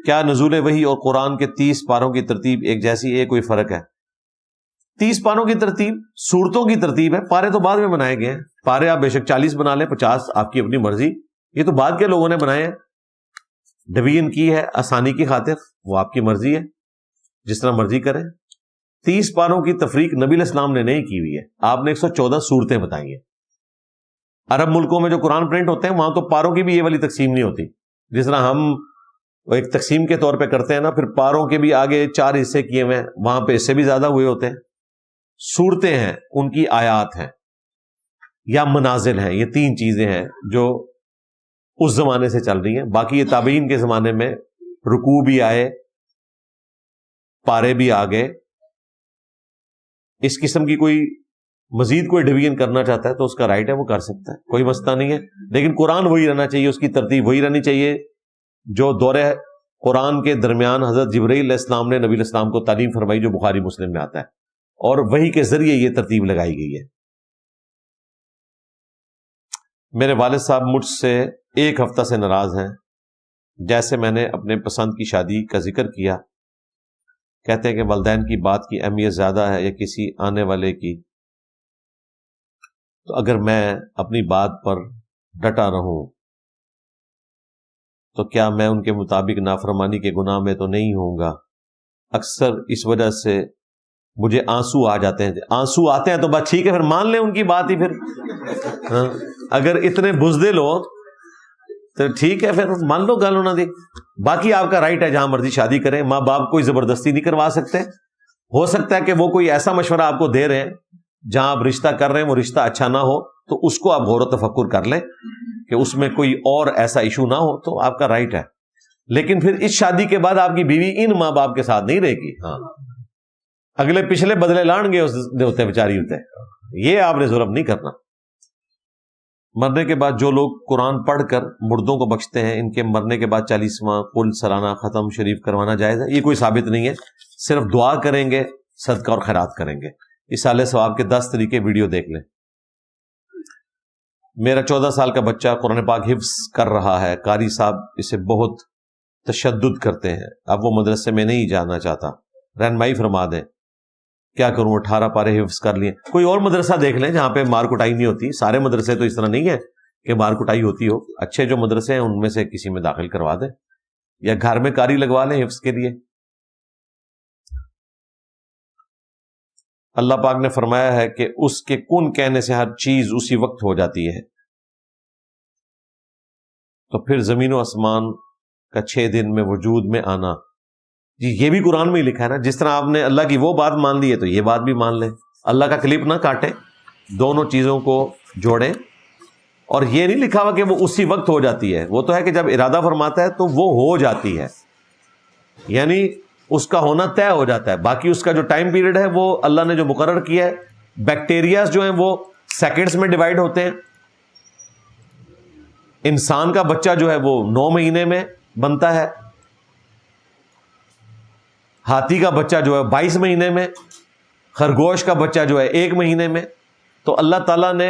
کیا نزول وحی اور قرآن کے 30 پاروں کی ترتیب ایک جیسی ہے، کوئی فرق ہے؟ 30 پاروں کی ترتیب سورتوں کی ترتیب ہے، پارے تو بعد میں بنائے گئے ہیں. پارے آپ بے شک 40 بنا لیں، 50، آپ کی اپنی مرضی. یہ تو بعد کے لوگوں نے بنائے ہیں، ڈویژن کی ہے آسانی کی خاطر، وہ آپ کی مرضی ہے، جس طرح مرضی کریں. 30 پاروں کی تفریق نبی علیہ السلام نے نہیں کی ہوئی ہے، آپ نے 114 صورتیں بتائی ہیں. عرب ملکوں میں جو قرآن پرنٹ ہوتے ہیں وہاں تو پاروں کی بھی یہ والی تقسیم نہیں ہوتی، جس طرح ہم ایک تقسیم کے طور پہ کرتے ہیں نا، پھر پاروں کے بھی آگے 4 حصے کیے ہوئے ہیں، وہاں پہ اس سے بھی زیادہ ہوئے ہوتے ہیں. صورتیں ہیں، ان کی آیات ہیں یا منازل ہیں، یہ 3 چیزیں ہیں جو اس زمانے سے چل رہی ہیں. باقی یہ تابعین کے زمانے میں رکوع بھی آئے، پارے بھی آ گئے. اس قسم کی کوئی مزید کوئی ڈویژن کرنا چاہتا ہے تو اس کا رائٹ ہے، وہ کر سکتا ہے، کوئی مسئلہ نہیں ہے. لیکن قرآن وہی رہنا چاہیے، اس کی ترتیب وہی رہنی چاہیے جو دور قرآن کے درمیان حضرت جبرائیل علیہ السلام نے نبی علیہ السلام کو تعلیم فرمائی، جو بخاری مسلم میں آتا ہے، اور وہی کے ذریعے یہ ترتیب لگائی گئی ہے. میرے والد صاحب مجھ سے 1 ہفتہ سے ناراض ہیں. جیسے میں نے اپنے پسند کی شادی کا ذکر کیا، کہتے ہیں کہ والدین کی بات کی اہمیت زیادہ ہے یا کسی آنے والے کی. تو اگر میں اپنی بات پر ڈٹا رہوں تو کیا میں ان کے مطابق نافرمانی کے گناہ میں تو نہیں ہوں گا؟ اکثر اس وجہ سے مجھے آنسو آ جاتے ہیں. آنسو آتے ہیں تو بات ٹھیک ہے، پھر مان لیں ان کی بات ہی. پھر ہاں، اگر اتنے بزدل ہو تو ٹھیک ہے، پھر مان لو گل انہوں نے. باقی آپ کا رائٹ ہے جہاں مرضی شادی کریں، ماں باپ کوئی زبردستی نہیں کروا سکتے. ہو سکتا ہے کہ وہ کوئی ایسا مشورہ آپ کو دے رہے ہیں جہاں آپ رشتہ کر رہے ہیں وہ رشتہ اچھا نہ ہو، تو اس کو آپ غور و تفکر کر لیں کہ اس میں کوئی اور ایسا ایشو نہ ہو، تو آپ کا رائٹ ہے. لیکن پھر اس شادی کے بعد آپ کی بیوی ان ماں باپ کے ساتھ نہیں رہے گی. ہاں، اگلے پچھلے بدلے لان گے ہوتے بیچاری ہوتے، یہ آپ نے ظلم نہیں کرنا. مرنے کے بعد جو لوگ قرآن پڑھ کر مردوں کو بخشتے ہیں، ان کے مرنے کے بعد 40واں کل سالانہ ختم شریف کروانا جائز ہے؟ یہ کوئی ثابت نہیں ہے، صرف دعا کریں گے، صدقہ اور خیرات کریں گے. اصالہ ثواب کے 10 طریقے ویڈیو دیکھ لیں. میرا 14 سال کا بچہ قرآن پاک حفظ کر رہا ہے، قاری صاحب اسے بہت تشدد کرتے ہیں، اب وہ مدرسے میں نہیں جانا چاہتا، رہنمائی فرما دیں. کیا کروں؟ 18 پارے حفظ کر لیے. کوئی اور مدرسہ دیکھ لیں جہاں پہ مار کٹائی نہیں ہوتی. سارے مدرسے تو اس طرح نہیں ہے کہ مار کٹائی ہوتی ہو. اچھے جو مدرسے ہیں ان میں سے کسی میں داخل کروا دیں، یا گھر میں قاری لگوا لیں حفظ کے لیے. اللہ پاک نے فرمایا ہے کہ اس کے کن کہنے سے ہر چیز اسی وقت ہو جاتی ہے، تو پھر زمین و آسمان کا 6 دن میں وجود میں آنا، جی یہ بھی قرآن میں ہی لکھا ہے نا. جس طرح آپ نے اللہ کی وہ بات مان لی ہے تو یہ بات بھی مان لیں. اللہ کا کلپ نہ کاٹیں، دونوں چیزوں کو جوڑیں. اور یہ نہیں لکھا ہوا کہ وہ اسی وقت ہو جاتی ہے، وہ تو ہے کہ جب ارادہ فرماتا ہے تو وہ ہو جاتی ہے، یعنی اس کا ہونا طے ہو جاتا ہے. باقی اس کا جو ٹائم پیریڈ ہے وہ اللہ نے جو مقرر کیا ہے. بیکٹیریاز جو ہیں وہ سیکنڈز میں ڈیوائیڈ ہوتے ہیں. انسان کا بچہ جو ہے وہ 9 مہینے میں بنتا ہے، ہاتھی کا بچہ جو ہے 22 مہینے میں، خرگوش کا بچہ جو ہے 1 مہینے میں. تو اللہ تعالیٰ نے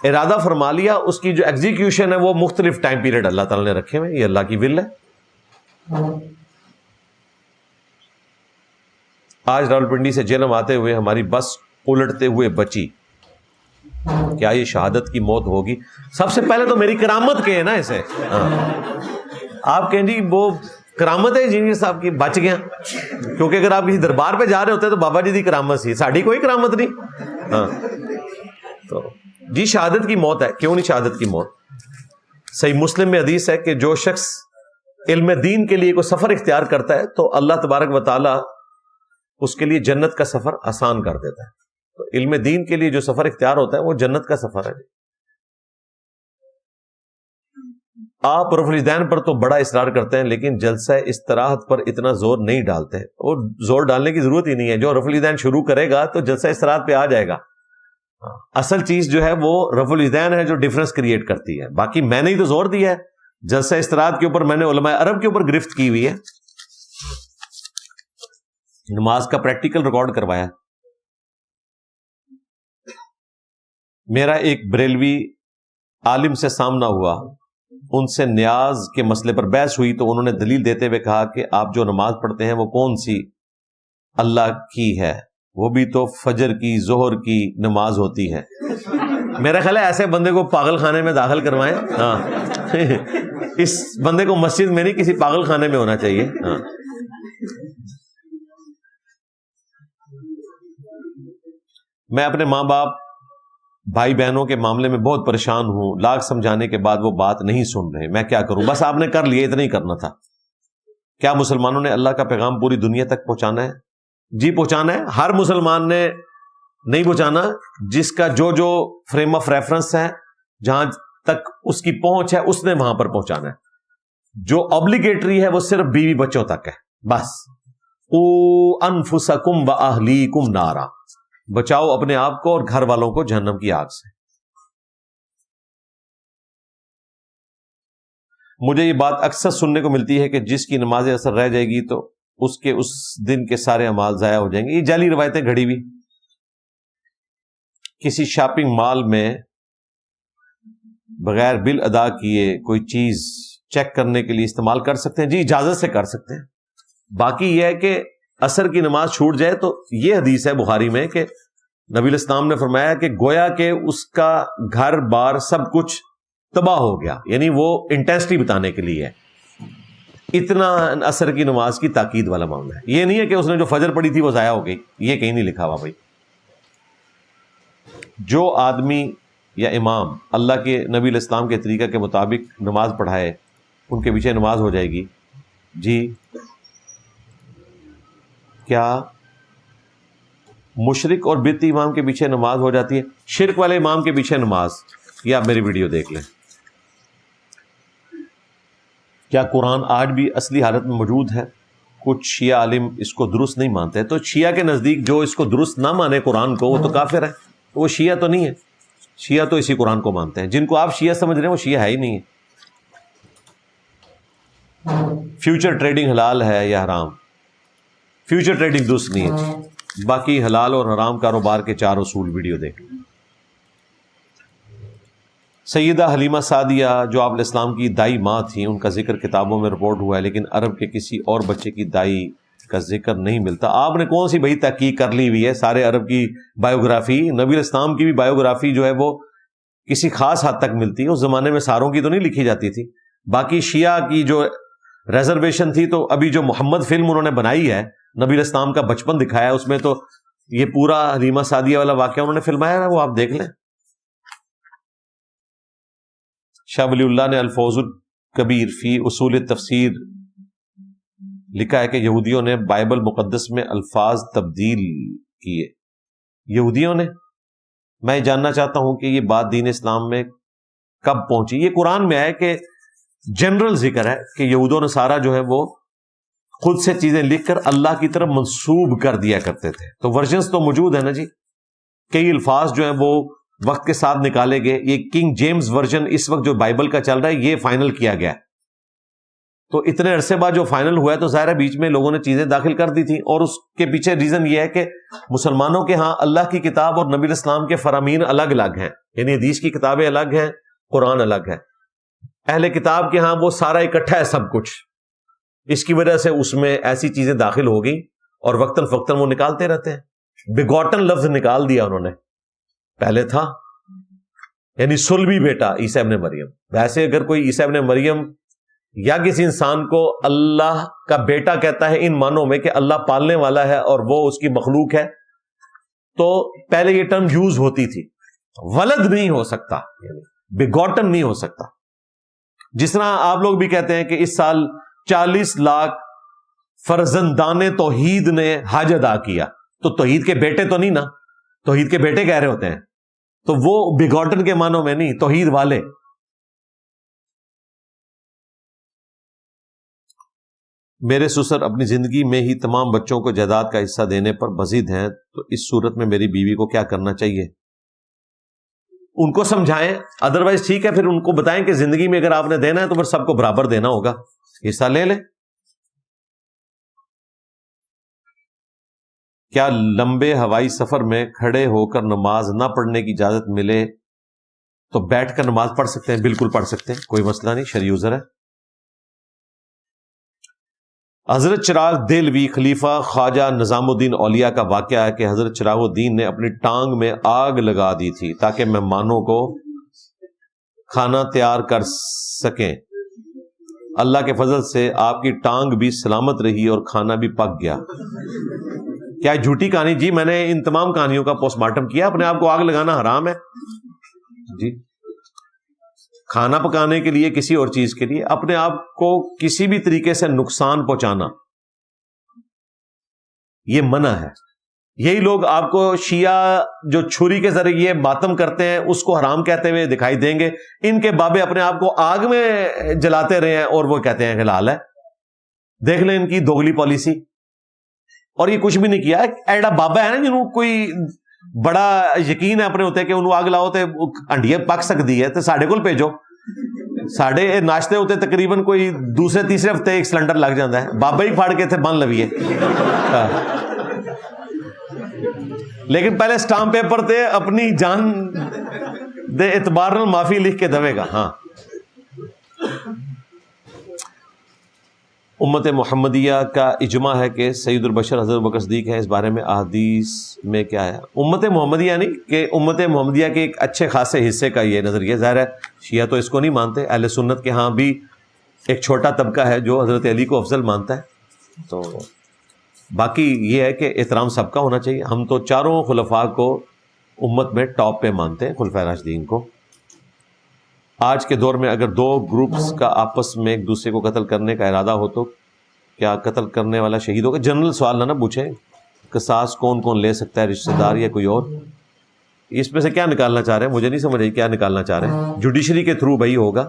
ارادہ فرما لیا، اس کی جو ایگزیکیوشن ہے وہ مختلف ٹائم پیریڈ اللہ تعالیٰ نے رکھے ہوئے. یہ اللہ کی ول ہے. آج راولپنڈی سے جہلم آتے ہوئے ہماری بس الٹتے ہوئے بچی، کیا یہ شہادت کی موت ہوگی؟ سب سے پہلے تو میری کرامت کہیں نا اسے. آپ کہیں جی وہ کرامت ہے انجینئر صاحب کی، بچ گیا. کیونکہ اگر آپ کسی دربار پہ جا رہے ہوتے تو بابا جی دی کرامت سی، ساڑھی کوئی کرامت نہیں. ہاں تو جی شہادت کی موت ہے، کیوں نہیں شہادت کی موت؟ صحیح مسلم میں حدیث ہے کہ جو شخص علم دین کے لیے کوئی سفر اختیار کرتا ہے تو اللہ تبارک و تعالی اس کے لیے جنت کا سفر آسان کر دیتا ہے. تو علم دین کے لیے جو سفر اختیار ہوتا ہے وہ جنت کا سفر ہے. آپ رفع الیدین پر تو بڑا اصرار کرتے ہیں لیکن جلسہ استراحت پر اتنا زور نہیں ڈالتے ہیں. اور زور ڈالنے کی ضرورت ہی نہیں ہے، جو رفع الیدین شروع کرے گا تو جلسہ استراحت پہ آ جائے گا. اصل چیز جو ہے وہ رفع الیدین ہے جو ڈفرنس کریٹ کرتی ہے. باقی میں نے ہی تو زور دیا ہے. جلسہ استراحت کے اوپر میں نے علماء عرب کے اوپر گرفت کی ہوئی ہے، نماز کا پریکٹیکل ریکارڈ کروایا. میرا ایک بریلوی عالم سے سامنا ہوا، ان سے نیاز کے مسئلے پر بحث ہوئی تو انہوں نے دلیل دیتے ہوئے کہا کہ آپ جو نماز پڑھتے ہیں وہ کون سی اللہ کی ہے؟ وہ بھی تو فجر کی ظہر کی نماز ہوتی ہے۔ میرا خیال ہے ایسے بندے کو پاگل خانے میں داخل کروائیں۔ ہاں اس بندے کو مسجد میں نہیں کسی پاگل خانے میں ہونا چاہیے۔ ہاں میں اپنے ماں باپ بھائی بہنوں کے معاملے میں بہت پریشان ہوں، لاکھ سمجھانے کے بعد وہ بات نہیں سن رہے، میں کیا کروں؟ بس آپ نے کر لیا، اتنا ہی کرنا تھا۔ کیا مسلمانوں نے اللہ کا پیغام پوری دنیا تک پہنچانا ہے؟ جی پہنچانا ہے۔ ہر مسلمان نے نہیں پہنچانا، جس کا جو فریم آف ریفرنس ہے، جہاں تک اس کی پہنچ ہے، اس نے وہاں پر پہنچانا ہے۔ جو obligatory ہے وہ صرف بیوی بچوں تک ہے، بس۔ او انفسکم و اہلیکم نارا، بچاؤ اپنے آپ کو اور گھر والوں کو جہنم کی آگ سے۔ مجھے یہ بات اکثر سننے کو ملتی ہے کہ جس کی نماز اثر رہ جائے گی تو اس دن کے سارے اعمال ضائع ہو جائیں گے۔ یہ جعلی روایتیں گھڑی ہوئی۔ کسی شاپنگ مال میں بغیر بل ادا کیے کوئی چیز چیک کرنے کے لیے استعمال کر سکتے ہیں؟ جی اجازت سے کر سکتے ہیں۔ باقی یہ ہے کہ عصر کی نماز چھوٹ جائے تو یہ حدیث ہے بخاری میں کہ نبی الاسلام نے فرمایا کہ گویا کہ اس کا گھر بار سب کچھ تباہ ہو گیا، یعنی وہ انٹینسٹی بتانے کے لیے ہے۔ اتنا عصر کی نماز کی تاکید والا معاملہ ہے، یہ نہیں ہے کہ اس نے جو فجر پڑھی تھی وہ ضائع ہو گئی، یہ کہیں نہیں لکھا ہوا بھائی۔ جو آدمی یا امام اللہ کے نبی الاسلام کے طریقہ کے مطابق نماز پڑھائے، ان کے پیچھے نماز ہو جائے گی؟ جی کیا مشرک اور بدعتی امام کے پیچھے نماز ہو جاتی ہے؟ شرک والے امام کے پیچھے نماز، یہ آپ میری ویڈیو دیکھ لیں۔ کیا قرآن آج بھی اصلی حالت میں موجود ہے؟ کچھ شیعہ عالم اس کو درست نہیں مانتے، تو شیعہ کے نزدیک جو اس کو درست نہ مانے قرآن کو، وہ تو کافر ہے، وہ شیعہ تو نہیں ہے۔ شیعہ تو اسی قرآن کو مانتے ہیں۔ جن کو آپ شیعہ سمجھ رہے ہیں وہ شیعہ ہے ہی نہیں ہے۔ فیوچر ٹریڈنگ حلال ہے یا حرام؟ فیوچر ٹریڈنگ درست نہیں ہے۔ باقی حلال اور حرام کاروبار کے 4 اصول ویڈیو دیکھ لیں۔ سیدہ حلیمہ سعدیہ جو آپ علیہ السلام کی دائی ماں تھیں، ان کا ذکر کتابوں میں رپورٹ ہوا ہے، لیکن عرب کے کسی اور بچے کی دائی کا ذکر نہیں ملتا۔ آپ نے کون سی بھائی تحقیق کر لی ہوئی ہے؟ سارے عرب کی بایوگرافی، نبی علیہ السلام کی بھی بایوگرافی جو ہے وہ کسی خاص حد تک ملتی ہے، اس زمانے میں ساروں کی تو نہیں لکھی جاتی تھی۔ باقی شیعہ کی جو ریزرویشن تھی، تو ابھی جو محمد فلم انہوں نے بنائی ہے، نبی علیہ السلام کا بچپن دکھایا ہے، اس میں تو یہ پورا حلیمہ سعدیہ والا واقعہ انہوں نے فلمایا ہے، وہ آپ دیکھ لیں۔ شاہ ولی اللہ نے الفوز الکبیر فی اصول تفسیر لکھا ہے کہ یہودیوں نے بائبل مقدس میں الفاظ تبدیل کیے۔ یہودیوں نے؟ میں جاننا چاہتا ہوں کہ یہ بات دین اسلام میں کب پہنچی؟ یہ قرآن میں ہے کہ جنرل ذکر ہے کہ یہود و نصارہ جو ہے وہ خود سے چیزیں لکھ کر اللہ کی طرف منسوب کر دیا کرتے تھے، تو ورژنز تو موجود ہے نا جی۔ کئی الفاظ جو ہیں وہ وقت کے ساتھ نکالے گئے۔ یہ کنگ جیمز ورژن اس وقت جو بائبل کا چل رہا ہے، یہ فائنل کیا گیا ہے، تو اتنے عرصے بعد جو فائنل ہوا ہے تو ظاہر ہے بیچ میں لوگوں نے چیزیں داخل کر دی تھیں، اور اس کے پیچھے ریزن یہ ہے کہ مسلمانوں کے ہاں اللہ کی کتاب اور نبی الاسلام کے فرامین الگ الگ ہیں، یعنی حدیث کی کتابیں الگ ہیں، قرآن الگ ہے۔ اہل کتاب کے ہاں وہ سارا اکٹھا ہے سب کچھ، اس کی وجہ سے اس میں ایسی چیزیں داخل ہو گئی اور وقتاً فوقتاً وہ نکالتے رہتے ہیں۔ بگوٹن لفظ نکال دیا انہوں نے، پہلے تھا، یعنی صلبی بیٹا عیسیٰ ابن مریم۔ ویسے اگر کوئی عیسیٰ ابن مریم یا کسی انسان کو اللہ کا بیٹا کہتا ہے ان معنوں میں کہ اللہ پالنے والا ہے اور وہ اس کی مخلوق ہے، تو پہلے یہ ٹرم یوز ہوتی تھی۔ ولد نہیں ہو سکتا، یعنی بگوٹن نہیں ہو سکتا۔ جس طرح آپ لوگ بھی کہتے ہیں کہ اس سال 40 لاکھ فرزندان توحید نے حج ادا کیا، تو توحید کے بیٹے تو نہیں نا، توحید کے بیٹے کہہ رہے ہوتے ہیں، تو وہ بگوٹن کے معنوں میں نہیں، توحید والے۔ میرے سسر اپنی زندگی میں ہی تمام بچوں کو جائیداد کا حصہ دینے پر بضد ہیں، تو اس صورت میں میری بیوی کو کیا کرنا چاہیے؟ ان کو سمجھائیں، ادروائز ٹھیک ہے، پھر ان کو بتائیں کہ زندگی میں اگر آپ نے دینا ہے تو پھر سب کو برابر دینا ہوگا، حصہ لے لیں۔ کیا لمبے ہوائی سفر میں کھڑے ہو کر نماز نہ پڑھنے کی اجازت ملے تو بیٹھ کر نماز پڑھ سکتے ہیں، بالکل پڑھ سکتے ہیں، کوئی مسئلہ نہیں، شرعی عذر ہے۔ حضرت چراغ دہلوی خلیفہ خواجہ نظام الدین اولیاء کا واقعہ ہے کہ حضرت چراغ الدین نے اپنی ٹانگ میں آگ لگا دی تھی تاکہ مہمانوں کو کھانا تیار کر سکیں۔ اللہ کے فضل سے آپ کی ٹانگ بھی سلامت رہی اور کھانا بھی پک گیا۔ کیا جھوٹی کہانی؟ جی میں نے ان تمام کہانیوں کا پوسٹ مارٹم کیا۔ اپنے آپ کو آگ لگانا حرام ہے جی، کھانا پکانے کے لیے، کسی اور چیز کے لیے اپنے آپ کو کسی بھی طریقے سے نقصان پہنچانا یہ منع ہے۔ یہی لوگ آپ کو شیعہ جو چھری کے ذریعے ماتم کرتے ہیں اس کو حرام کہتے ہوئے دکھائی دیں گے، ان کے بابے اپنے آپ کو آگ میں جلاتے رہے ہیں اور وہ کہتے ہیں حلال ہے۔ دیکھ لیں ان کی دوگلی پالیسی، اور یہ کچھ بھی نہیں کیا۔ ایڈا بابا ہے نا جنہوں کوئی بڑا یقین ہے اپنے ہوتے کہ انہوں آگ لاؤ تے انڈیا پک سکتی ہے تو ساڑھے کو بھیجو، ساڑھے ناشتے ہوتے تقریباً کوئی دوسرے تیسرے ہفتے ایک سلنڈر لگ جاتا ہے، بابا ہی پھاڑ کے تھے بن لویے، لیکن پہلے سٹامپ پیپر تے اپنی جان دے اعتبار نال معافی لکھ کے دے گا۔ ہاں، امت محمدیہ کا اجماع ہے کہ سید البشر حضرت بکر صدیق ہے۔ اس بارے میں احادیث میں کیا ہے؟ امت محمدیہ نہیں کہ امت محمدیہ کے ایک اچھے خاصے حصے کا یہ نظریہ، ظاہر ہے شیعہ تو اس کو نہیں مانتے، اہل سنت کے ہاں بھی ایک چھوٹا طبقہ ہے جو حضرت علی کو افضل مانتا ہے، تو باقی یہ ہے کہ احترام سب کا ہونا چاہیے۔ ہم تو چاروں خلفاء کو امت میں ٹاپ پہ مانتے ہیں، خلفاء راشدین کو۔ آج کے دور میں اگر دو گروپس کا آپس میں ایک دوسرے کو قتل کرنے کا ارادہ ہو تو کیا قتل کرنے والا شہید ہوگا؟ جنرل سوال نہ پوچھیں، قصاص کون کون لے سکتا ہے، رشتہ دار یا کوئی اور؟ اس میں سے کیا نکالنا چاہ رہے ہیں؟ مجھے نہیں سمجھ رہی کیا نکالنا چاہ رہے ہیں۔ جوڈیشری کے تھرو بھائی ہوگا،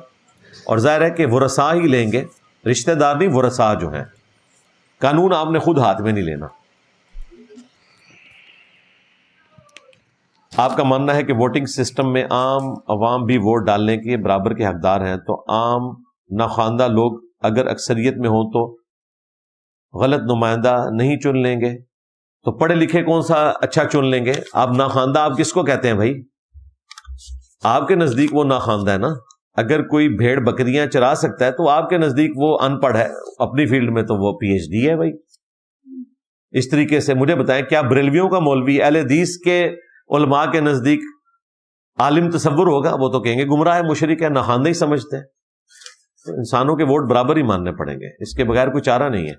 اور ظاہر ہے کہ ورثاء ہی لیں گے، رشتہ دار نہیں، ورثاء جو ہیں۔ قانون آپ نے خود ہاتھ میں نہیں لینا۔ آپ کا ماننا ہے کہ ووٹنگ سسٹم میں عام عوام بھی ووٹ ڈالنے کے برابر کے حقدار ہیں، تو عام ناخواندہ لوگ اگر اکثریت میں ہوں تو غلط نمائندہ نہیں چن لیں گے؟ تو پڑھے لکھے کون سا اچھا چن لیں گے؟ آپ ناخواندہ آپ کس کو کہتے ہیں بھائی؟ آپ کے نزدیک وہ ناخواندہ ہے نا۔ اگر کوئی بھیڑ بکریاں چرا سکتا ہے تو آپ کے نزدیک وہ ان پڑھ ہے، اپنی فیلڈ میں تو وہ پی ایچ ڈی ہے بھائی۔ اس طریقے سے مجھے بتائیں، کیا بریلویوں کا مولوی اہل حدیث کے علماء کے نزدیک عالم تصور ہوگا؟ وہ تو کہیں گے گمراہ ہے، مشرک ہے، ناخواندہ ہی سمجھتے ہیں۔ تو انسانوں کے ووٹ برابر ہی ماننے پڑیں گے، اس کے بغیر کوئی چارہ نہیں ہے۔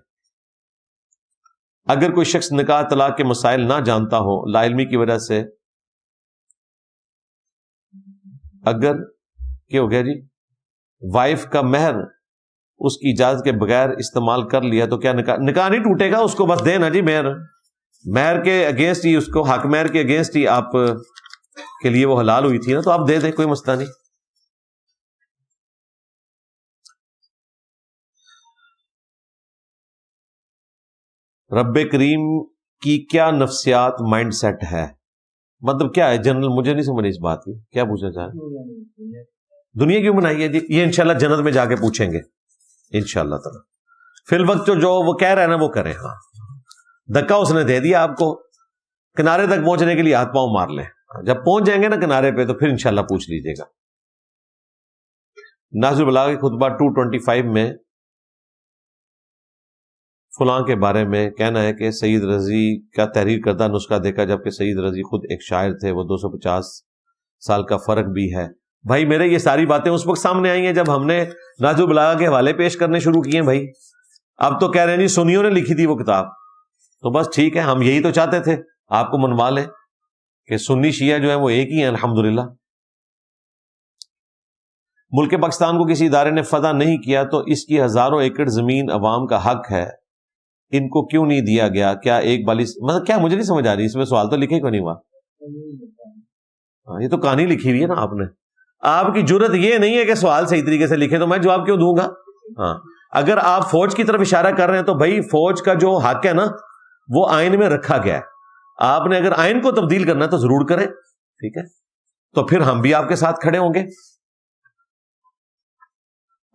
اگر کوئی شخص نکاح طلاق کے مسائل نہ جانتا ہو، لا علمی کی وجہ سے، اگر کیا ہو گیا جی، وائف کا مہر اس کی اجازت کے بغیر استعمال کر لیا تو کیا نکاح نہیں ٹوٹے گا؟ اس کو بس دے نا جی مہر کے اگینسٹ ہی، اس کو حق مہر کے اگینسٹ ہی آپ کے لیے وہ حلال ہوئی تھی نا، تو آپ دے دیں، کوئی مسئلہ نہیں۔ رب کریم کی کیا نفسیات مائنڈ سیٹ ہے؟ مطلب کیا ہے جنرل؟ مجھے نہیں سمجھ اس بات کی، کیا پوچھنا چاہ رہے ہیں؟ دنیا کیوں بنائی ہے جی؟ یہ انشاءاللہ جنت میں جا کے پوچھیں گے انشاءاللہ تعالی۔ فی الوقت جو وہ کہہ رہے ہیں نا وہ کریں۔ ہاں، دھکا اس نے دے دیا آپ کو، کنارے تک پہنچنے کے لیے ہاتھ پاؤں مار لیں، جب پہنچ جائیں گے نا کنارے پہ تو پھر انشاءاللہ پوچھ لیجیے گا۔ نازل البلاغہ خطبہ 225 میں فلاں کے بارے میں کہنا ہے کہ سید رضی کا تحریر کردہ نسخہ دیکھا، جبکہ سید رضی خود ایک شاعر تھے، وہ 250 سال کا فرق بھی ہے۔ بھائی میرے یہ ساری باتیں اس وقت سامنے آئی ہیں جب ہم نے نازل البلاغہ کے حوالے پیش کرنے شروع کیے ہیں بھائی۔ اب تو کہہ رہے ہیں جی سنیوں نے لکھی تھی وہ کتاب، تو بس ٹھیک ہے، ہم یہی تو چاہتے تھے آپ کو منوا لیں کہ سنی شیعہ جو ہے وہ ایک ہی ہیں الحمدللہ۔ ملک پاکستان کو کسی ادارے نے فتح نہیں کیا تو اس کی ہزاروں ایکڑ زمین عوام کا حق ہے، ان کو کیوں نہیں دیا گیا؟ کیا ایک بالی مطلب کیا؟ مجھے نہیں سمجھ آ رہی، اس میں سوال تو لکھے کیوں نہیں ہوا؟ یہ تو کہانی لکھی ہوئی ہے نا آپ نے، آپ کی جرت یہ نہیں ہے کہ سوال صحیح طریقے سے لکھے تو میں جواب کیوں دوں گا؟ ہاں، اگر آپ فوج کی طرف اشارہ کر رہے ہیں تو بھائی فوج کا جو حق ہے نا وہ آئین میں رکھا گیا ہے، آپ نے اگر آئین کو تبدیل کرنا ہے تو ضرور کریں، ٹھیک ہے؟ تو پھر ہم بھی آپ کے ساتھ کھڑے ہوں گے۔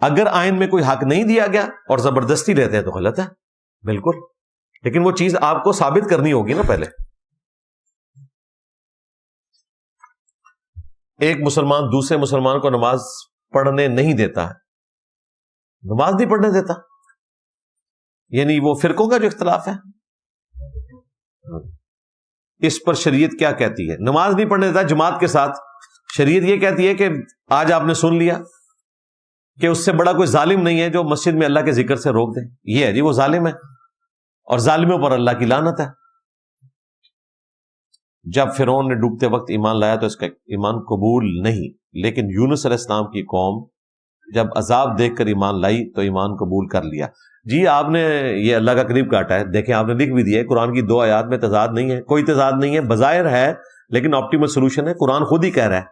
اگر آئین میں کوئی حق نہیں دیا گیا اور زبردستی لیتے ہیں تو غلط ہے بالکل، لیکن وہ چیز آپ کو ثابت کرنی ہوگی نا پہلے۔ ایک مسلمان دوسرے مسلمان کو نماز پڑھنے نہیں دیتا ہے، نماز نہیں پڑھنے دیتا، یعنی وہ فرقوں کا جو اختلاف ہے، اس پر شریعت کیا کہتی ہے؟ نماز نہیں پڑھنے دیتا جماعت کے ساتھ، شریعت یہ کہتی ہے کہ آج آپ نے سن لیا کہ اس سے بڑا کوئی ظالم نہیں ہے جو مسجد میں اللہ کے ذکر سے روک دے، یہ ہے جی وہ ظالم ہے، اور ظالموں پر اللہ کی لعنت ہے۔ جب فرعون نے ڈوبتے وقت ایمان لایا تو اس کا ایمان قبول نہیں، لیکن یونس علیہ السلام کی قوم جب عذاب دیکھ کر ایمان لائی تو ایمان قبول کر لیا۔ جی آپ نے یہ اللہ کا قریب کاٹا ہے، دیکھیں آپ نے لکھ بھی دیا ہے، قرآن کی 2 آیات میں تضاد نہیں ہے، کوئی تضاد نہیں ہے، بظاہر ہے لیکن آپٹیمل سولوشن ہے، قرآن خود ہی کہہ رہا ہے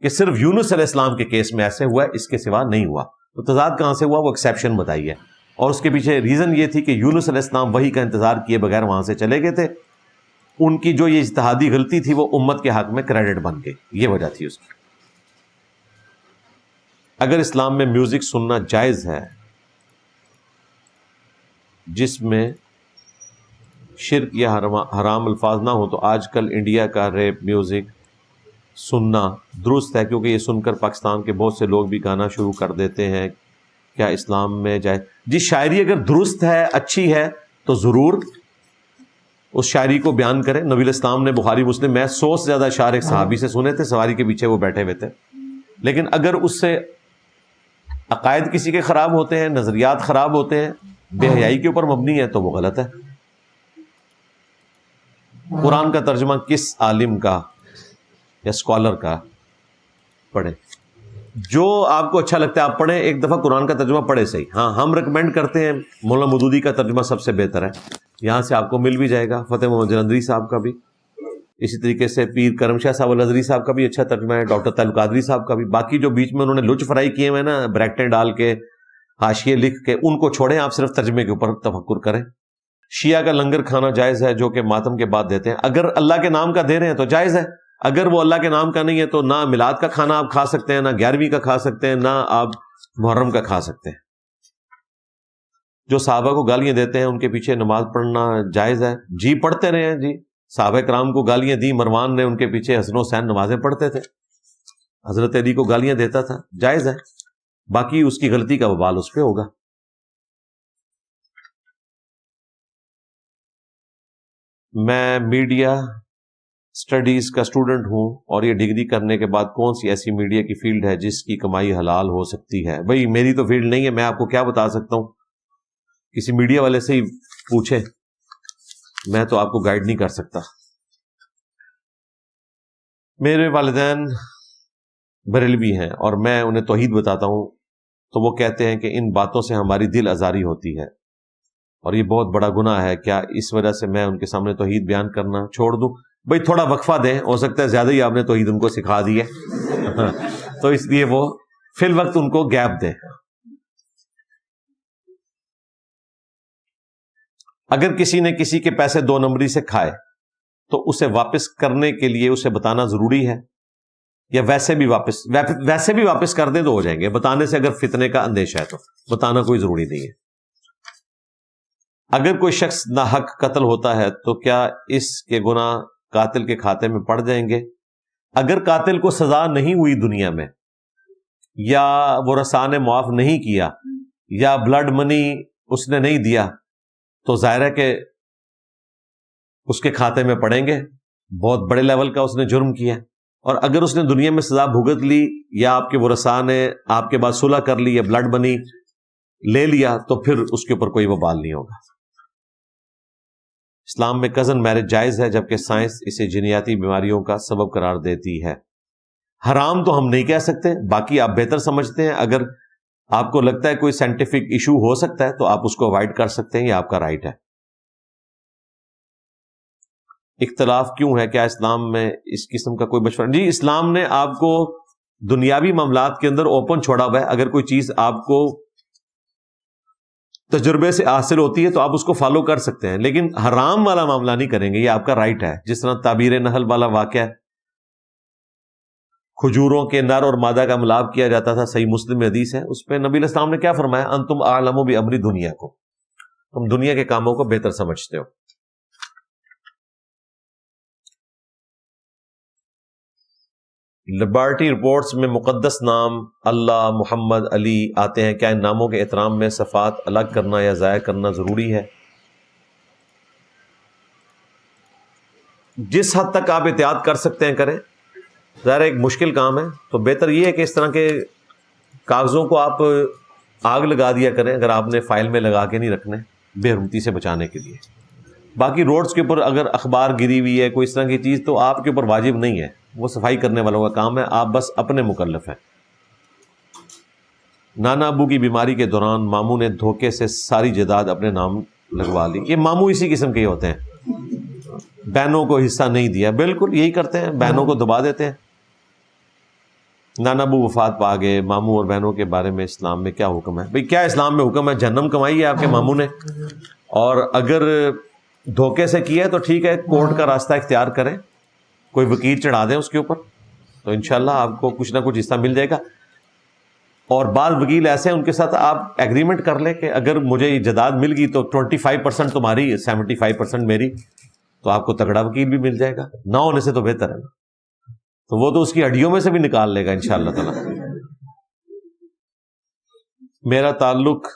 کہ صرف یونس علیہ السلام کے کیس میں ایسے ہوا ہے، اس کے سوا نہیں ہوا۔ تو تضاد کہاں سے ہوا؟ وہ ایکسیپشن بتائی ہے، اور اس کے پیچھے ریزن یہ تھی کہ یونس علیہ السلام وحی کا انتظار کیے بغیر وہاں سے چلے گئے تھے، ان کی جو یہ اجتہادی غلطی تھی وہ امت کے حق میں کریڈٹ بن گئی، یہ وجہ تھی اس کی۔ اگر اسلام میں میوزک سننا جائز ہے جس میں شرک یا حرام الفاظ نہ ہو، تو آج کل انڈیا کا ریپ میوزک سننا درست ہے؟ کیونکہ یہ سن کر پاکستان کے بہت سے لوگ بھی گانا شروع کر دیتے ہیں، کیا اسلام میں جائز؟ جی شاعری اگر درست ہے، اچھی ہے، تو ضرور اس شاعری کو بیان کریں۔ نبی علیہ السلام نے بخاری مسلم میں 100 سے زیادہ اشعار ایک صحابی سے سنے تھے، سواری کے پیچھے وہ بیٹھے ہوئے تھے، لیکن اگر اس سے عقائد کسی کے خراب ہوتے ہیں، نظریات خراب ہوتے ہیں، بے حیائی کے اوپر مبنی ہے، تو وہ غلط ہے۔ قرآن کا ترجمہ کس عالم کا یا اسکالر کا پڑھیں؟ جو آپ کو اچھا لگتا ہے آپ پڑھیں، ایک دفعہ قرآن کا ترجمہ پڑھے صحیح۔ ہاں ہم ریکمینڈ کرتے ہیں مولانا مودودی کا ترجمہ سب سے بہتر ہے، یہاں سے آپ کو مل بھی جائے گا، فتح محمد جلندری صاحب کا بھی، اسی طریقے سے پیر کرم شاہ صاحب الازری صاحب کا بھی اچھا ترجمہ ہے، ڈاکٹر طیب قادری صاحب کا بھی۔ باقی جو بیچ میں انہوں نے لچ فرائی کیے ہوئے نا، بریکٹیں ڈال کے، حاشیے لکھ کے، ان کو چھوڑیں، آپ صرف ترجمے کے اوپر تفکر کریں۔ شیعہ کا لنگر کھانا جائز ہے جو کہ ماتم کے بعد دیتے ہیں؟ اگر اللہ کے نام کا دے رہے ہیں تو جائز ہے، اگر وہ اللہ کے نام کا نہیں ہے تو نہ میلاد کا کھانا آپ کھا سکتے ہیں، نہ 11ویں کا کھا سکتے ہیں، نہ آپ محرم کا کھا سکتے ہیں۔ جو صحابہ کو گالیاں دیتے ہیں ان کے پیچھے نماز پڑھنا جائز ہے؟ جی پڑھتے رہے ہیں، جی صحابہ کرام کو گالیاں دی، مروان نے ان کے پیچھے حسن و حسین نمازیں پڑھتے تھے، حضرت علی کو گالیاں دیتا تھا، جائز ہے، باقی اس کی غلطی کا وبال اس پہ ہوگا۔ میں میڈیا اسٹڈیز کا اسٹوڈنٹ ہوں اور یہ ڈگری کرنے کے بعد کون سی ایسی میڈیا کی فیلڈ ہے جس کی کمائی حلال ہو سکتی ہے؟ بھئی میری تو فیلڈ نہیں ہے، میں آپ کو کیا بتا سکتا ہوں، کسی میڈیا والے سے ہی پوچھیں، میں تو آپ کو گائیڈ نہیں کر سکتا۔ میرے والدین بریلوی ہیں اور میں انہیں توحید بتاتا ہوں تو وہ کہتے ہیں کہ ان باتوں سے ہماری دل آزاری ہوتی ہے اور یہ بہت بڑا گناہ ہے، کیا اس وجہ سے میں ان کے سامنے توحید بیان کرنا چھوڑ دوں؟ بھئی تھوڑا وقفہ دیں، ہو سکتا ہے زیادہ ہی آپ نے توحید ان کو سکھا دی ہے تو اس لیے وہ فی الوقت ان کو گیپ دیں۔ اگر کسی نے کسی کے پیسے 2 نمبری سے کھائے تو اسے واپس کرنے کے لیے اسے بتانا ضروری ہے یا ویسے بھی واپس کر دیں تو ہو جائیں گے؟ بتانے سے اگر فتنے کا اندیشہ ہے تو بتانا کوئی ضروری نہیں ہے۔ اگر کوئی شخص ناحق قتل ہوتا ہے تو کیا اس کے گناہ قاتل کے کھاتے میں پڑ جائیں گے؟ اگر قاتل کو سزا نہیں ہوئی دنیا میں، یا وہ رسا نے معاف نہیں کیا، یا بلڈ منی اس نے نہیں دیا، تو ظاہر ہے کہ اس کے کھاتے میں پڑیں گے، بہت بڑے لیول کا اس نے جرم کیا۔ اور اگر اس نے دنیا میں سزا بھگت لی یا آپ کے ورثاء نے آپ کے بعد صلح کر لی یا بلڈ منی لے لیا تو پھر اس کے اوپر کوئی وبال نہیں ہوگا۔ اسلام میں کزن میرج جائز ہے جبکہ سائنس اسے جنیاتی بیماریوں کا سبب قرار دیتی ہے۔ حرام تو ہم نہیں کہہ سکتے، باقی آپ بہتر سمجھتے ہیں، اگر آپ کو لگتا ہے کوئی سائنٹیفک ایشو ہو سکتا ہے تو آپ اس کو اوائڈ کر سکتے ہیں، یہ آپ کا رائٹ ہے۔ اختلاف کیوں ہے؟ کیا اسلام میں اس قسم کا کوئی مشورہ؟ جی اسلام نے آپ کو دنیاوی معاملات کے اندر اوپن چھوڑا ہوا ہے، اگر کوئی چیز آپ کو تجربے سے حاصل ہوتی ہے تو آپ اس کو فالو کر سکتے ہیں، لیکن حرام والا معاملہ نہیں کریں گے، یہ آپ کا رائٹ ہے۔ جس طرح تعبیر نحل والا واقعہ ہے، کھجوروں کے نر اور مادہ کا ملاپ کیا جاتا تھا، صحیح مسلم میں حدیث ہے، اس پہ نبی علیہ السلام نے کیا فرمایا؟ انتم اعلم بامر دنیا کو، تم دنیا کے کاموں کو بہتر سمجھتے ہو۔ لیبارٹری رپورٹس میں مقدس نام اللہ، محمد، علی آتے ہیں، کیا ان ناموں کے احترام میں صفات الگ کرنا یا ضائع کرنا ضروری ہے؟ جس حد تک آپ احتیاط کر سکتے ہیں کریں، ظاہر ایک مشکل کام ہے، تو بہتر یہ ہے کہ اس طرح کے کاغذوں کو آپ آگ لگا دیا کریں اگر آپ نے فائل میں لگا کے نہیں رکھنے، بے حرمتی سے بچانے کے لیے۔ باقی روڈز کے اوپر اگر اخبار گری ہوئی ہے، کوئی اس طرح کی چیز، تو آپ کے اوپر واجب نہیں ہے، وہ صفائی کرنے والوں کا کام ہے، آپ بس اپنے مکلف ہیں۔ نانا ابو کی بیماری کے دوران ماموں نے دھوکے سے ساری جائیداد اپنے نام لگوا لی۔ یہ ماموں اسی قسم کے ہی ہوتے ہیں، بہنوں کو حصہ نہیں دیا، بالکل یہی کرتے ہیں، بہنوں کو دبا دیتے ہیں۔ نانا ابو وفات پا گئے، ماموں اور بہنوں کے بارے میں اسلام میں کیا حکم ہے؟ بھئی کیا اسلام میں حکم ہے؟ جہنم کمائی ہے آپ کے ماموں نے، اور اگر دھوکے سے کیا ہے تو ٹھیک ہے، کورٹ کا راستہ اختیار کریں، کوئی وکیل چڑھا دیں اس کے اوپر، تو انشاءاللہ آپ کو کچھ نہ کچھ حصہ مل جائے گا۔ اور بعض وکیل ایسے ہیں، ان کے ساتھ آپ ایگریمنٹ کر لیں کہ اگر مجھے یہ جائیداد مل گئی تو 25% تمہاری، 75% میری، تو آپ کو تگڑا وکیل بھی مل جائے گا، نہ ہونے سے تو بہتر ہے نا، تو وہ تو اس کی ہڈیوں میں سے بھی نکال لے گا انشاءاللہ تعالی۔ میرا تعلق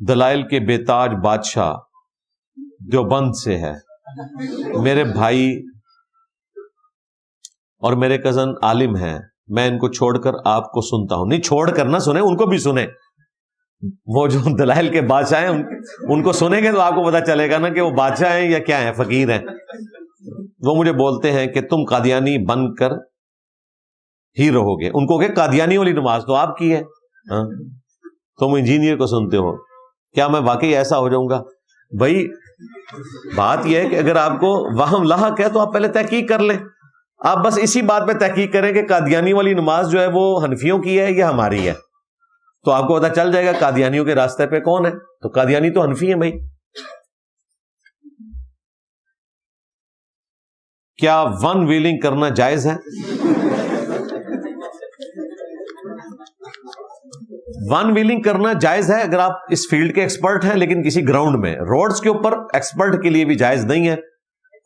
دلائل کے بے تاج بادشاہ دیوبند سے ہے، میرے بھائی اور میرے کزن عالم ہیں، میں ان کو چھوڑ کر آپ کو سنتا ہوں۔ نہیں، چھوڑ کر نہ سنیں، ان کو بھی سنیں، وہ جو دلائل کے بادشاہ ہیں ان کو سنیں گے تو آپ کو پتا چلے گا نا کہ وہ بادشاہ ہیں یا کیا ہیں، فقیر ہیں۔ وہ مجھے بولتے ہیں کہ تم قادیانی بن کر ہی رہو گے، ان کو کہ قادیانی والی نماز تو آپ کی ہے، ہاں تم انجینئر کو سنتے ہو، کیا میں واقعی ایسا ہو جاؤں گا؟ بھائی بات یہ ہے کہ اگر آپ کو وہم لاحق ہے تو آپ پہلے تحقیق کر لیں، آپ بس اسی بات پہ تحقیق کریں کہ قادیانی والی نماز جو ہے وہ حنفیوں کی ہے یا ہماری ہے، تو آپ کو پتا چل جائے گا قادیانیوں کے راستے پہ کون ہے، تو قادیانی تو حنفی ہیں بھائی۔ کیا ون ویلنگ کرنا جائز ہے؟ ون ویلنگ کرنا جائز ہے اگر آپ اس فیلڈ کے ایکسپرٹ ہیں، لیکن کسی گراؤنڈ میں، روڈز کے اوپر ایکسپرٹ کے لیے بھی جائز نہیں ہے۔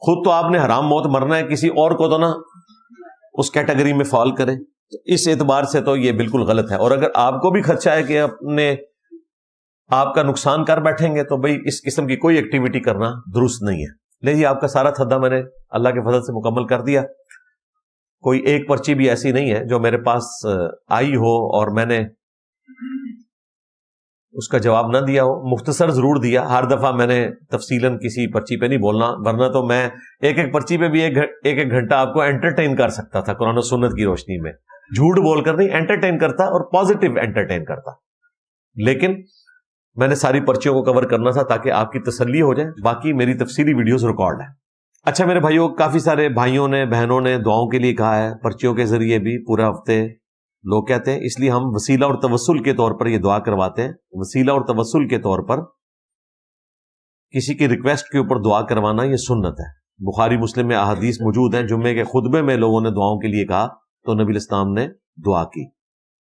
خود تو آپ نے حرام موت مرنا ہے، کسی اور کو تو نہ اس کیٹیگری میں فال کرے، اس اعتبار سے تو یہ بالکل غلط ہے۔ اور اگر آپ کو بھی خدشہ ہے کہ آپ کا نقصان کر بیٹھیں گے تو بھئی اس قسم کی کوئی ایکٹیویٹی کرنا درست نہیں ہے۔ لیجیے آپ کا سارا تھدہ میں نے اللہ کے فضل سے مکمل کر دیا، کوئی ایک پرچی بھی ایسی نہیں ہے جو میرے پاس آئی ہو اور میں نے اس کا جواب نہ دیا ہو، مختصر ضرور دیا، ہر دفعہ میں نے تفصیلاً کسی پرچی پہ نہیں بولنا، ورنہ تو میں ایک ایک پرچی پہ بھی ایک گھنٹہ آپ کو انٹرٹین کر سکتا تھا قرآن و سنت کی روشنی میں، جھوٹ بول کر نہیں، انٹرٹین کرتا اور پازیٹیو انٹرٹین کرتا، لیکن میں نے ساری پرچیوں کو کور کرنا تھا تاکہ آپ کی تسلی ہو جائے، باقی میری تفصیلی ویڈیوز ریکارڈ ہے۔ اچھا میرے بھائیوں، کافی سارے بھائیوں نے بہنوں نے دعاؤں کے لیے کہا ہے، پرچیوں کے ذریعے بھی پورے ہفتے لوگ کہتے ہیں، اس لیے ہم وسیلہ اور توسل کے طور پر یہ دعا کرواتے ہیں۔ وسیلہ اور توسل کے طور پر کسی کی ریکویسٹ کے اوپر دعا کروانا یہ سنت ہے، بخاری مسلم میں احادیث موجود ہیں، جمعے کے خطبے میں لوگوں نے دعاؤں کے لیے کہا تو نبی الاسلام نے دعا کی۔